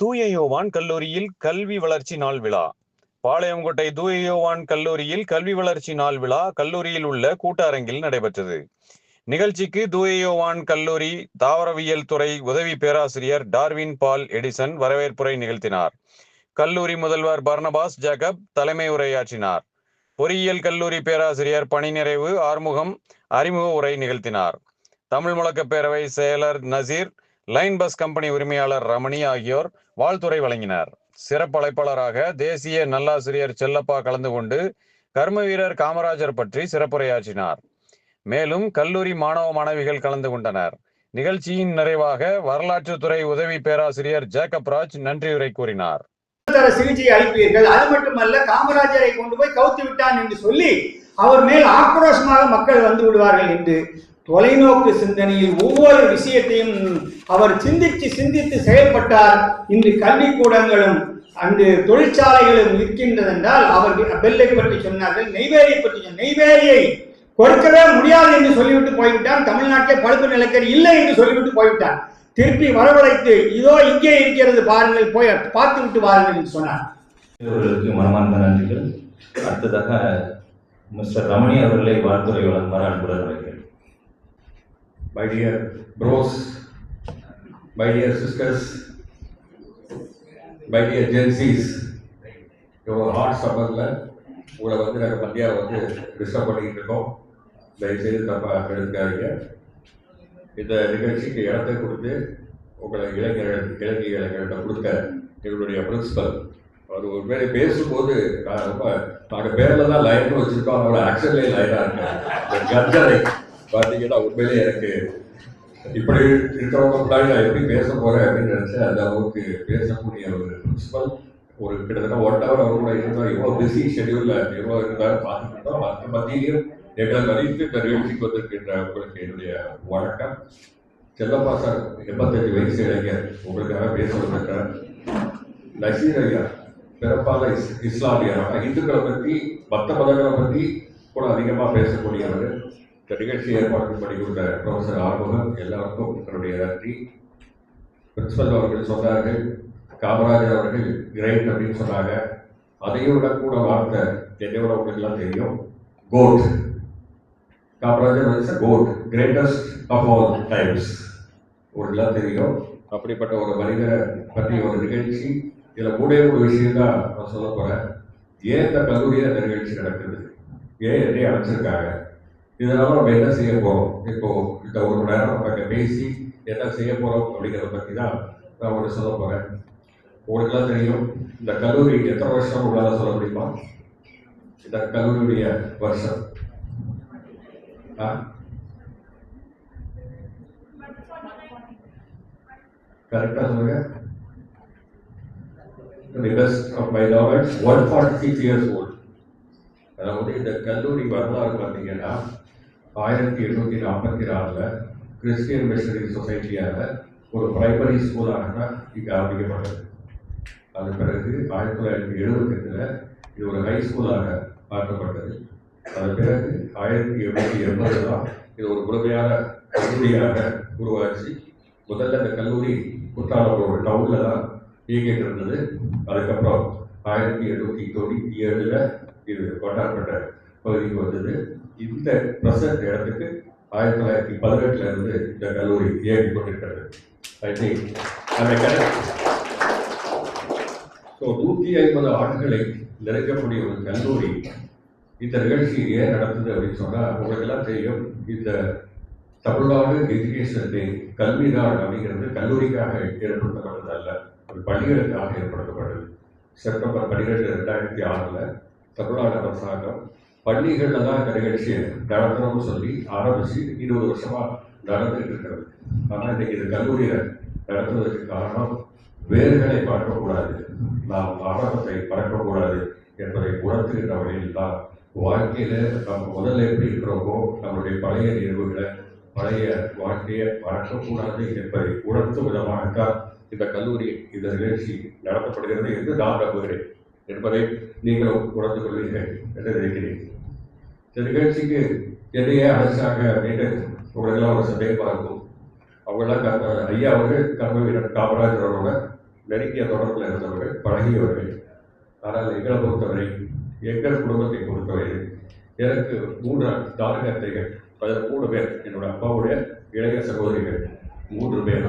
தூய யோவான் கல்லூரியில் கல்வி வளர்ச்சி நாள் விழா. பாளையங்கோட்டை தூய யோவான் கல்லூரியில் கல்வி வளர்ச்சி நாள் விழா கல்லூரியில் உள்ள கூட்டரங்கில் நடைபெற்றது. நிகழ்ச்சிக்கு தூய யோவான் கல்லூரி தாவரவியல் துறை உதவி பேராசிரியர் டார்வின் பால் எடிசன் வரவேற்புரை நிகழ்த்தினார். கல்லூரி முதல்வர் பர்னபாஸ் ஜேக்கப் தலைமை உரையாற்றினார். பொறியியல் கல்லூரி பேராசிரியர் பணிநிறைவு ஆறுமுகம் அறிமுக உரை நிகழ்த்தினார். தமிழ் முழக்க பேரவை செயலர் நசீர், லைன் பஸ் கம்பெனி உரிமையாளர் ரமணி ஆகியோர் வாழ்த்துரை வழங்கினார். சிறப்பு அழைப்பாளராக தேசிய நல்லாசிரியர் செல்லப்பா கலந்து கொண்டு கர்ம வீரர் காமராஜர் பற்றி சிறப்புரையாற்றினார். மேலும் கல்லூரி மாணவ மாணவிகள் கலந்து கொண்டனர். நிகழ்ச்சியின் நிறைவாக வரலாற்றுத்துறை உதவி பேராசிரியர் ஜேக்கப் ராஜ் நன்றியுரை கூறினார். சிகிச்சை அளிப்பீர்கள், அது மட்டுமல்ல காமராஜரை கொண்டு போய் கவுத்து விட்டான் என்று சொல்லி அவர் மேல் ஆக்ரோஷமாக மக்கள் வந்து விடுவார்கள் என்று தொலைநோக்கு சிந்தனையில் ஒவ்வொரு விஷயத்தையும் அவர் சிந்தித்து செயல்பட்டார். இன்று கல்விக்கூடங்களும் அன்று தொழிற்சாலைகளும் இருக்கின்றதென்றால் அவர் பெல்லை பற்றி சொன்னார்கள், நெய்வேலியை பற்றி நெய்வேலியை கொடுக்கவே முடியாது என்று சொல்லிவிட்டு போய்விட்டார். தமிழ்நாட்டிலே பழுப்பு நிலக்கரி இல்லை என்று சொல்லிவிட்டு போய்விட்டார். திருப்பி வரவழைத்து இதோ இங்கே இருக்கிறது பாருங்கள், போய் பார்த்து விட்டு வாருங்கள் என்று சொன்னார். இவர்களுக்கு மனமார்ந்த நன்றிகள். அடுத்ததாக மிஸ்டர் ரமணி அவர்களை வாழ்த்துறை வழங்குமாறு அன்புடன் அழைக்கிறேன். My dear bros, my dear sisters, my dear Gen Zs, ஒரு ஹாட் சம்மரில் உங்களை வந்து நாங்கள் மத்தியானம் வந்து டிஸ்டர்ப் பண்ணிக்கிட்டு இருக்கோம். தயவுசெய்து தப்பாக எடுக்காதீங்க. இந்த நிகழ்ச்சிக்கு இடத்தை கொடுத்து உங்களை இளைஞர்கிட்ட கொடுத்த எங்களுடைய பிரின்சிபல் அவர் ஒரு பேரை பேசும்போது நாங்கள் பேரில் தான் லைன் வச்சுருக்கோம், அவங்களோட ஆக்ஷன்லேயே லைனாக இருக்கேன். இந்த கர்ஜனை பார்த்தீங்கன்னா உண்மையிலே எனக்கு இப்படி இருக்கிறவங்க முன்னாடி நான் எப்படி பேச போகிறேன் அப்படின்னு நினச்சேன். அந்த அளவுக்கு பேசக்கூடிய ஒரு பிரின்சிபல் ஒரு கிட்டத்தட்ட 1 hour அவர் கூட இருந்தால் எவ்வளோ பிஸி ஷெடியூலில் எவ்வளோ இருந்தாலும் பார்த்துக்கிட்டோம். மற்ற மத்தியிலையும் எங்களை அறிவித்து இந்த நிகழ்ச்சிக்கு வந்திருக்கின்ற உங்களுக்கு என்னுடைய வணக்கம். செல்லப்பா சார் 85 வயசு இளைஞர் உங்களுக்காக பேச வந்திருக்கிறார். நசீர் ஐயா பிறப்பால இஸ்லாமியர், ஆனால் இந்துக்களை பற்றி மற்ற மதங்களை பற்றி கூட அதிகமாக பேசக்கூடியவர். இந்த நிகழ்ச்சி ஏற்பாடு பண்ணி கொடுத்த ப்ரொஃபஸர் ஆறுமுகம் எல்லாருக்கும் என்னுடைய நன்றி. பிரின்சிபல் அவர்கள் சொன்னார்கள், காமராஜர் அவர்கள் கிரேட் அப்படின்னு சொன்னாங்க. அதையும் விட கூட வார்த்தை என்னோட உங்களுக்குலாம் தெரியும், கோட். காமராஜர் வந்து goat, greatest of all times உங்களுக்குலாம் தெரியும். அப்படிப்பட்ட ஒரு மனிதரை பற்றி ஒரு நிகழ்ச்சி. இதில் மூணே ஒரு விஷயம் தான் நான் சொல்ல போகிறேன். ஏன் இந்த கல்லூரியில் இந்த நிகழ்ச்சி நடக்குது, ஏன் என்னையே அழைச்சிருக்காங்க, இதனால நம்ம என்ன செய்ய போகிறோம், இப்போ இந்த 1 மணி நேரம் நம்ம பேசி என்ன செய்ய போகிறோம் அப்படிங்கிறத பற்றி தான் நான் உங்களுக்கு சொல்ல போகிறேன். உங்களுக்குலாம் தெரியும் இந்த கல்லூரி எத்தனை வருஷம் உங்களால் சொல்ல முடியுமா? இந்த கல்லூரியுடைய வருஷம் கரெக்டாக சொல்லுங்க. The best of my knowledge 146 years old. அதாவது இந்த கல்லூரி வரலாறு பார்த்தீங்கன்னா 1844 கிறிஸ்டியன் மிஷனரி சொசைட்டியால் ஒரு பிரைமரி ஸ்கூலாக தான் இங்கே ஆரம்பிக்கப்பட்டது. அது பிறகு 1978 இது ஒரு ஹை ஸ்கூலாக மாற்றப்பட்டது. அது பிறகு 1880 தான் இது ஒரு முழுமையான கல்லூரியாக உருவாச்சு. முதல்ல இந்த கல்லூரி குற்றாலம் ஒரு டவுனில் தான் இயங்கிட்டு இருந்தது. அதுக்கப்புறம் 1897 இது கொண்டாடப்பட்ட பகுதிக்கு வந்தது. இந்த பிரசன்ட் இடத்துக்கு 1918 இருந்து இந்த கல்லூரி இயங்கி கொண்டிருக்கிறது. ஐ திங்க் ஸோ 150 ஆண்டுகளை நெருங்கக்கூடிய ஒரு கல்லூரி இந்த நிகழ்ச்சி ஏன் நடந்தது அப்படின்னு சொன்னால் உங்களுக்கெல்லாம் தெரியும். இந்த தமிழ்நாடு எஜுகேஷன் டே, கல்வி நாள் அப்படிங்கிறது கல்லூரிக்காக ஏற்படுத்தப்பட்டது அல்ல, அது பள்ளிகளுக்காக ஏற்படுத்தப்பட்டது. செப்டம்பர் 12, 2006 தமிழ்நாடு அரசாங்கம் பள்ளிகளில் தான் இந்த நிகழ்ச்சியை நடத்தணும்னு சொல்லி ஆரம்பித்து 20 வருஷமாக நடந்துகிட்டு இருக்கிறது. ஆனால் இன்றைக்கி இது கல்லூரியில் நடத்துவதற்கு காரணம் வேர்களை பறக்கக்கூடாது, நாம் ஆரம்பத்தை பறக்கக்கூடாது என்பதை உணர்த்துகின்ற வகையில் தான் வாழ்க்கையில் நம்ம முதல்ல எப்படி இருக்கிறோமோ நம்மளுடைய பழைய நினைவுகளை பழைய வாழ்க்கையை மறக்கக்கூடாது என்பதை உணர்த்தும் விதமாகத்தான் இந்த கல்லூரி இந்த நிகழ்ச்சி நடத்தப்படுகிறது என்று நான் நம்புகிறேன் என்பதை நீங்களும் உணர்ந்து கொள்வீர்கள் என்று நினைக்கிறேன். இந்த நிகழ்ச்சிக்கு என்னையே அழைச்சாங்க அப்படின்னு உங்களுக்கெல்லாம் ஒரு சந்தேகமாக இருக்கும். அவங்களாம் ஐயா அவர்கள் கர்ம வீரர் காமராஜரோட நெருங்கிய தொடர்பில் இருந்தவர்கள், பழகியவர்கள். ஆனால் எங்களை பொறுத்தவரை, எங்கள் குடும்பத்தை பொறுத்தவரை எனக்கு 3 தாரகத்தைகள், 3 பேர். என்னோட அப்பாவுடைய இளைய சகோதரிகள் 3 பேர்.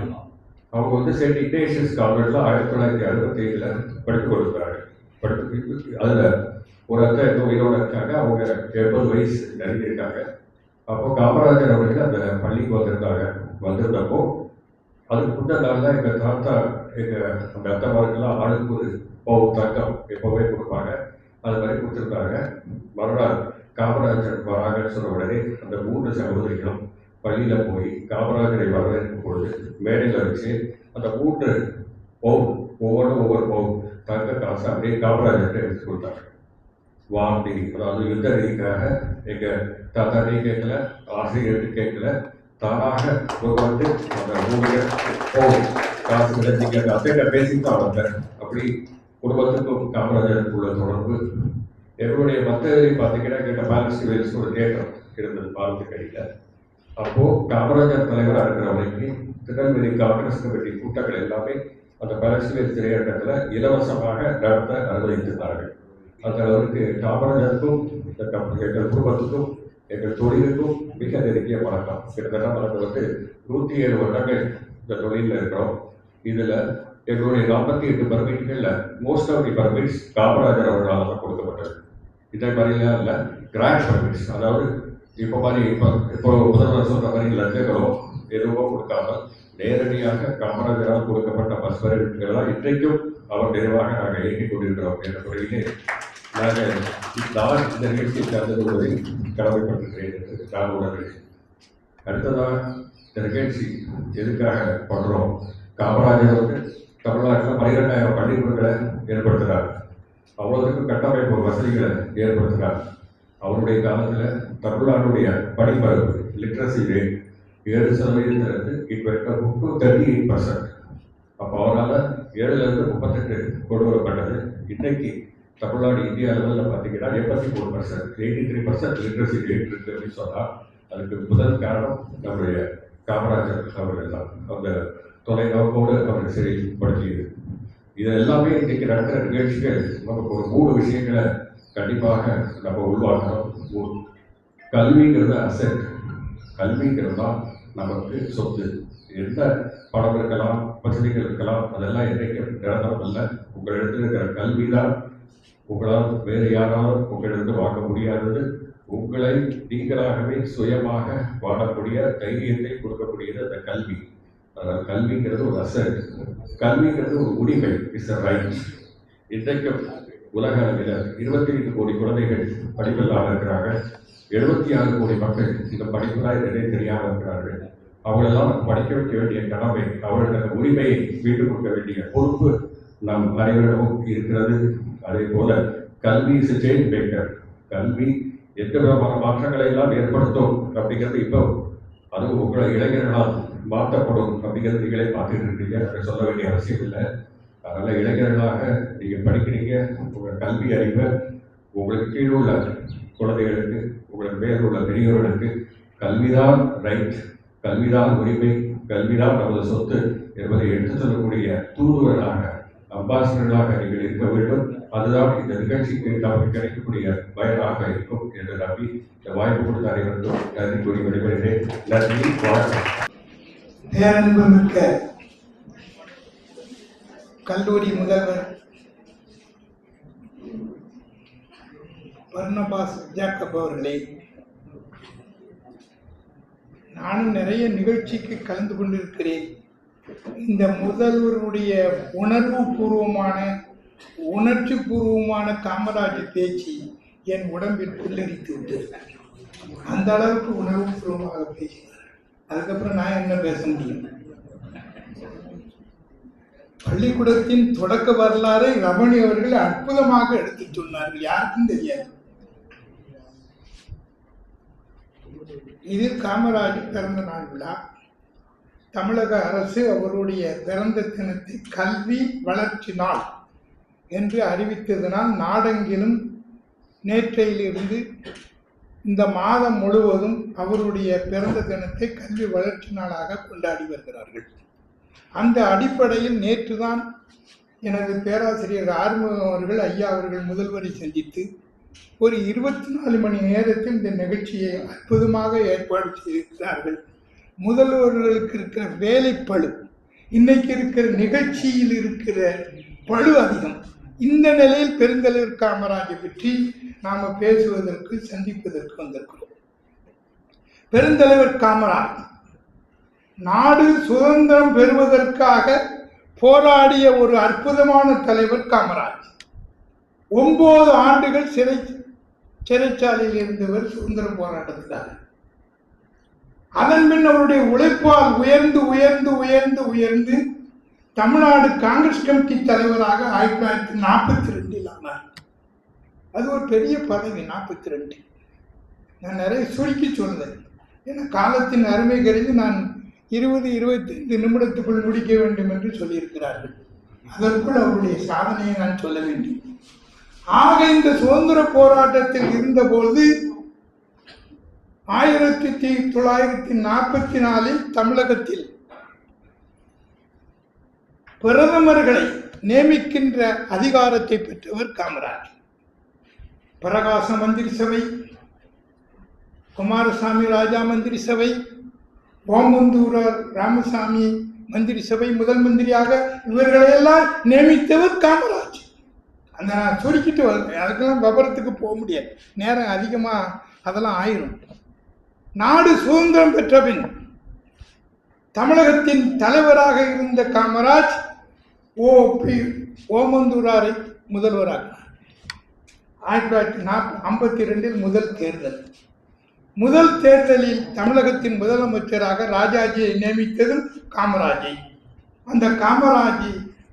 அவங்க வந்து செயின்ட் இக்னேஷியஸ் கான்வென்ட்ல 1965 படித்து கொடுக்குறாங்க. அதில் ஒரு அத்தை உயிரோட இருக்காங்க. அவங்க 70 வயசு நெருங்கியிருக்காங்க. அப்போ காமராஜர் அவர்கள் அந்த பள்ளிக்கு வந்திருந்தப்போ அதுக்கு முன்ன நாள் தான் எங்கள் தாத்தா அந்த அத்தைமாருக்கெல்லாம் ஆளுக்கு ஒரு தங்கம் எப்போவே கொடுப்பாங்க. அது மாதிரி கொடுத்துருந்தாங்க. மறுநாள் காமராஜர் வராங்கன்னு சொன்ன உடனே அந்த 3 சகோதரிகளும் பள்ளியில் போய் காமராஜரை வரவேற்கும் பொழுது மேடையில் வச்சு அந்த 3 பவுன், ஒவ்வொரு பவுன் தங்க காசு அப்படியே காமராஜர்கிட்ட எடுத்து கொடுத்தாங்க. வாண்டி, அதாவது யுத்த ரீதிக்காக எங்கள் தாத்தா நீ கேட்கல, ஆசிரியர்கிட்ட கேட்கல, தானாக வந்து அந்த 3 பவுன் காசு விளைஞ்சிங்க அத்தைகிட்ட பேசித்தான் வந்தேன். அப்படி குடும்பத்துக்கும் காமராஜருக்கு உள்ள தொடர்பு. எங்களுடைய மற்ற பார்த்தீங்கன்னா எங்கிட்ட பேலஸ்ட் வேல்ஸ் ஒரு தியேட்டர் இருந்தது பாலத்துக்கடியில். அப்போது காமராஜர் தலைவராக இருக்கிற வரைக்கும் திருநெல்வேலி காங்கிரஸ் கமிட்டி கூட்டங்கள் எல்லாமே அந்த பேலஸ்ட் வேல்ஸ் திரையரங்கத்தில் இலவசமாக நடத்த அனுமதித்திருந்தார்கள். அந்த அளவுக்கு காமராஜருக்கும் எங்கள் குடும்பத்துக்கும் எங்கள் தொழிலுக்கும் மிக நெருங்கிய பழக்கம். கிட்டத்தட்ட நாங்கள் வந்து 107 வருடங்கள் இந்த தொழிலில் இருக்கிறோம். இதில் எங்களுடைய 48 பர்மிட்களில் most of the permits Kamarajar அவர்களால் தான் கொடுக்கப்பட்டது. இதே மாதிரிலாம் இல்லை, கிராண்ட் பர்மிட்ஸ், அதாவது இப்போ முதல்வர் சொல்ற மாதிரி லஞ்சங்களோ எதுவோ கொடுக்காமல் நேரடியாக காமராஜரால் கொடுக்கப்பட்ட பஸ் பர்மிட்கள்லாம் இன்றைக்கும் அவர் நிறைவாக நாங்கள் இயக்கிக் கொண்டிருக்கிறோம் என்ற முறையிலே நான் இந்த நிகழ்ச்சியை கலந்து கொள்வதில் கடமைப்பட்டிருக்கிறேன் என்று நான் உணர்கிறேன். அடுத்ததாக இந்த நிகழ்ச்சி எதுக்காக பண்ணுறோம்? காமராஜர் வந்து தமிழ்நாட்டில் 12,000 பள்ளிக்கூடங்களை ஏற்படுத்துகிறார். அவ்வளோத்துக்கும் கட்டமைப்பு வசதிகளை ஏற்படுத்துகிறார். அவருடைய காலத்தில் தமிழ்நாட்டுடைய படிப்பறிவு லிட்ரஸி ரேட் 7% இப்போ 38%. அப்போ அவரால் 7லேருந்து 38 கொண்டு வரப்பட்டது. இன்றைக்கு தமிழ்நாடு இந்தியா லெவலில் பார்த்தீங்கன்னா 84%, 83% லிட்ரஸி ரேட் இருக்கு அப்படின்னு சொன்னால் அதுக்கு முதல் காரணம் நம்முடைய காமராஜர் அவர்கள் தான். அந்த தொலைநோக்கோடு அவர் செயல்படுத்தியது. இது எல்லாமே இன்றைக்கு நடக்கிற நிகழ்ச்சிகள் நமக்கு ஒரு 3 விஷயங்களை கண்டிப்பாக நம்ம உள்வாங்கணும். கல்விங்கிறது அசெட், கல்விங்கிறது தான் நமக்கு சொத்து. எந்த பணம் இருக்கலாம், வசதிகள் இருக்கலாம், அதெல்லாம் என்றைக்கு நிரந்தரம் இல்லை. உங்களிடத்தில் இருக்கிற கல்வி தான் உங்களால் வேறு யாராலும் உங்களிடம் வாங்க முடியாதது. உங்களை நீங்களாகவே சுயமாக வாழக்கூடிய தைரியத்தை கொடுக்கக்கூடியது அந்த கல்வி. அதனால் கல்விங்கிறது ஒரு அசெட், கல்விங்கிறது ஒரு உரிமை, இட்ஸ் அ ரைட். இன்றைக்கும் உலக அளவில் 25 கோடி குழந்தைகள் படிப்பில்லாமல் இருக்கிறாங்க. 76 கோடி மக்கள் இந்த படிப்புலாம் என்னன்னே தெரியாமல் இருக்கிறார்கள். அவங்களெல்லாம் படிக்க வைக்க வேண்டிய கடமை, அவர்களுக்கு உரிமையை மீட்டுக் கொடுக்க வேண்டிய பொறுப்பு நம் அனைவரிடமும் இருக்கிறது. அதே போல கல்வி இஸ் சேஞ்ச் மேக்கர். கல்வி எந்த விதமான மாற்றங்களை எல்லாம் ஏற்படுத்தும் அப்படிங்கிறது இப்போ அதுவும் உங்களை இளைஞர்களால் மாற்றப்படும் அப்படிங்கிறது நீங்களே பார்த்துட்டு இருக்கீங்க. அதை சொல்ல வேண்டிய அவசியம் இல்லை. அதனால் இளைஞர்களாக நீங்கள் படிக்கிறீங்க. உங்கள் கல்வி அறிவை உங்களுக்கு கீழே உள்ள குழந்தைகளுக்கு, உங்களுக்கு மேல் உள்ள பெரியவர்களுக்கு கல்விதான் ரைட், கல்விதான் உரிமை, கல்விதான் நமது சொத்து என்பதை எடுத்து சொல்லக்கூடிய தூதுவர்களாக, அம்பாசிடர்களாக நீங்கள் இருக்க வேண்டும். அதுதான் இந்த நிகழ்ச்சிக்கு நமக்கு கிடைக்கக்கூடிய பயனாக இருக்கும் என்று நம்பி இந்த வாய்ப்பு கொடுத்த அனைவருக்கும் நன்றி கூறி விடைபெறுகிறேன். நன்றி, வணக்கம். பேரன்புமிக்க கல்லூரி முதல்வர் பர்னபாஸ் ஜாக்கப் அவர்களே, நானும் நிறைய நிகழ்ச்சிக்கு கலந்து கொண்டிருக்கிறேன். இந்த முதல்வருடைய உணர்ச்சி பூர்வமான காமராஜர் பேச்சு என் உடம்பில் புல்லரித்து விட்டது. அந்த அளவுக்கு உணர்வு பூர்வமாக பேசினார். அதுக்கப்புறம் நான் என்ன பேச முடியும்? பள்ளிக்கூடத்தின் தொடக்க வரலாறை ரமணி அவர்கள் அற்புதமாக எடுத்து சொன்னார்கள். யாருக்கும் தெரியாது. இது காமராஜர் பிறந்த நாள் விழா. தமிழக அரசு அவருடைய பிறந்த தினத்தை கல்வி வளர்ச்சி நாள் என்று அறிவித்ததனால் நாடெங்கிலும் நேற்றையிலிருந்து இந்த மாதம் முழுவதும் அவருடைய பிறந்த தினத்தை கல்வி வளர்ச்சி நாளாக கொண்டாடி வருகிறார்கள். அந்த அடிப்படையில் நேற்று தான் எனது பேராசிரியர் ஆறுமுகம் அவர்கள் ஐயா அவர்கள் முதல்வரை சந்தித்து ஒரு 24 மணி நேரத்தில் இந்த நிகழ்ச்சியை அற்புதமாக ஏற்பாடு செய்திருக்கிறார்கள். முதல்வர்களுக்கு இருக்கிற வேலைப்பளு, இன்னைக்கு இருக்கிற நிகழ்ச்சியில் இருக்கிற பளு அதிகம். இந்த நிலையில் பெருந்தலைவர் காமராஜை பற்றி நாம் பேசுவதற்கு சந்திப்பதற்கு வந்திருக்கிறோம். பெருந்தலைவர் காமராஜ் நாடு சுதந்திரம் பெறுவதற்காக போராடிய ஒரு அற்புதமான தலைவர் காமராஜ். 9 ஆண்டுகள் சிறைச்சாலையில் இருந்தவர் சுதந்திர போராட்டத்திற்காக. அதன் பின் அவருடைய உழைப்பால் உயர்ந்து உயர்ந்து உயர்ந்து உயர்ந்து தமிழ்நாடு காங்கிரஸ் கமிட்டி தலைவராக 1942 ஆனார். அது ஒரு பெரிய பதவி. 42 நான் நிறைய சுருக்கி சொல்றேன், ஏன்னா காலத்தின் அருமை கருதி நான் 20-25 நிமிடத்துக்குள் முடிக்க வேண்டும் என்று சொல்லியிருக்கிறார்கள். அதற்குள் அவருடைய சாதனையை நான் சொல்ல வேண்டும். ஆக இந்த சுதந்திர போராட்டத்தில் இருந்தபோது 1944 தமிழகத்தில் பிரதமர்களை நியமிக்கின்ற அதிகாரத்தை பெற்றவர் காமராஜ். பிரகாச மந்திரி சபை, குமாரசாமி ராஜா மந்திரி சபை, ஓமந்தூரார் ராமசாமி மந்திரி சபை முதல் மந்திரியாக இவர்களையெல்லாம் நியமித்தவர் காமராஜ். அந்த நான் சுருக்கிட்டு வருவேன், அதுக்கெல்லாம் விவரத்துக்கு போக முடியாது, நேரம் அதிகமாக அதெல்லாம் ஆயிரும். நாடு சுதந்திரம் பெற்ற பின் தமிழகத்தின் தலைவராக இருந்த காமராஜ் ஓமந்தூராரை முதல்வராக்கினார். 1952 முதல் தேர்தலில் தமிழகத்தின் முதலமைச்சராக ராஜாஜியை நியமித்ததும் காமராஜை. அந்த காமராஜி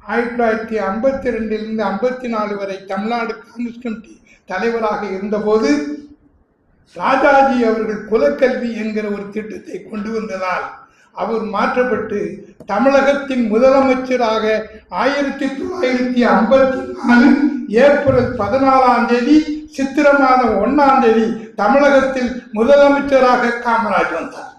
1952 54 வரை தமிழ்நாடு காங்கிரஸ் கமிட்டி தலைவராக இருந்தபோது ராஜாஜி அவர்கள் குலக்கல்வி என்கிற ஒரு திட்டத்தை கொண்டு வந்ததால் அவர் மாற்றப்பட்டு தமிழகத்தின் முதலமைச்சராக 1954 ஏப்ரல் 14 சித்திரை மாதம் 1 தமிழகத்தில் முதலமைச்சராக காமராஜ் வந்தார்.